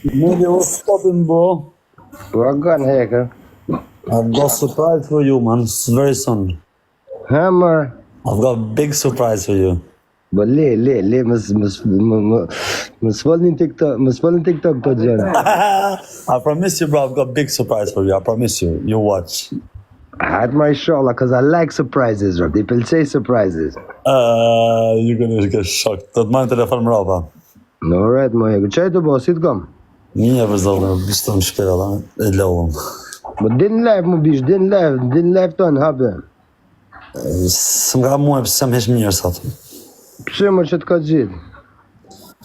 Maybe we'll stop him, bro. We're gone, hacker. I've got a surprise for you, man. Very soon. Hammer. I've got a big surprise for you. But le, mos folni TikTok, të gjëra. I promise you, bro, I've got a big surprise for you. I promise you. You watch. Had my inshallah, cause I like surprises, bro. They pëlqej surprises. You're gonna get shocked. Do të marrë telefon më rapa. No, right, mo hacker. Çaj të bo, si të kom? Një për zonë, bishtë në shkera, e lovëm. But din live më bish, din live tonë, hape. Së nga muaj pëse jam hesh mirë sot. Pse më që të ka gjithë?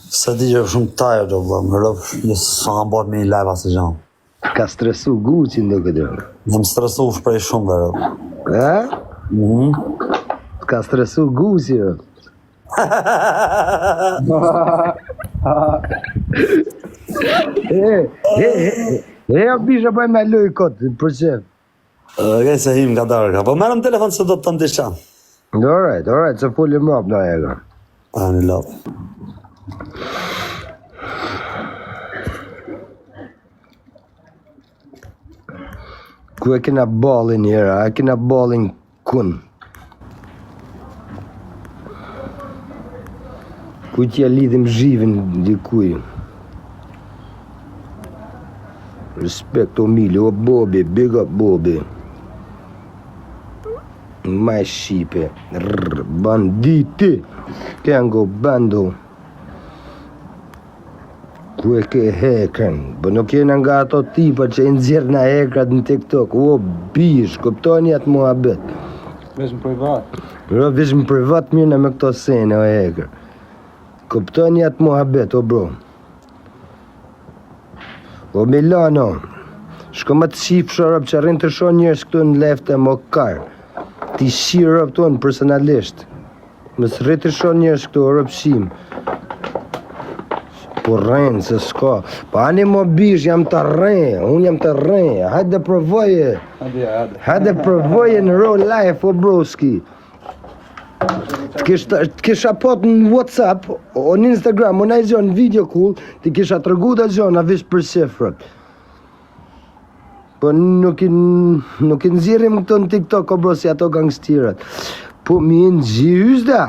Se di që shumë tajë, do bë, më rëpë, së nga bërë me një live asë gjanë. Ka stresu Gucci në këtë. Jam stresu shprej shumë, bërë. Ha? Ka stresu Gucci, bërë. Ja bisha bëjmë me loj kotë, për që? Gaj se him nga darka, po merëm telefon se do të të ndisha. Alright, se fullim rap na ega. Një love. Ku e kena ballin njëra, e kena ballin kun. Ku t'ja lidhim zhivin dikuj. Respect Omili, o Bobby, big up Bobby. My shipe, banditi, kengo bando. Ku e ke hekën, po nuk jena nga ato tipa që e nxjerr na hekrat në TikTok. O bish, kuptoni atë muhabet. Vetëm privat. Bro, vetëm privat mirë me këto sene o hekër. Kuptoni atë muhabet, o bro. O Milano, shko më të shif shorop që rrinë të shon njërës këtu në lefte më karë. Ti shi rëp tonë personalisht. Mës rritë të shon njërës këtu rëpshim. Po rrenë, se s'ka. Pa ani më bish, jam të rrenë, unë jam të rrenë. Hajde provoje. Hajde provoje në real life, o broski. Të kisha pot në WhatsApp, o në Instagram, o në gjonë video call, të kisha të rëgu të gjona vish për shifrat. Po nuk i nëzirim këto në TikTok, o bro, si ato gangstirat. Po mi në gjyzda,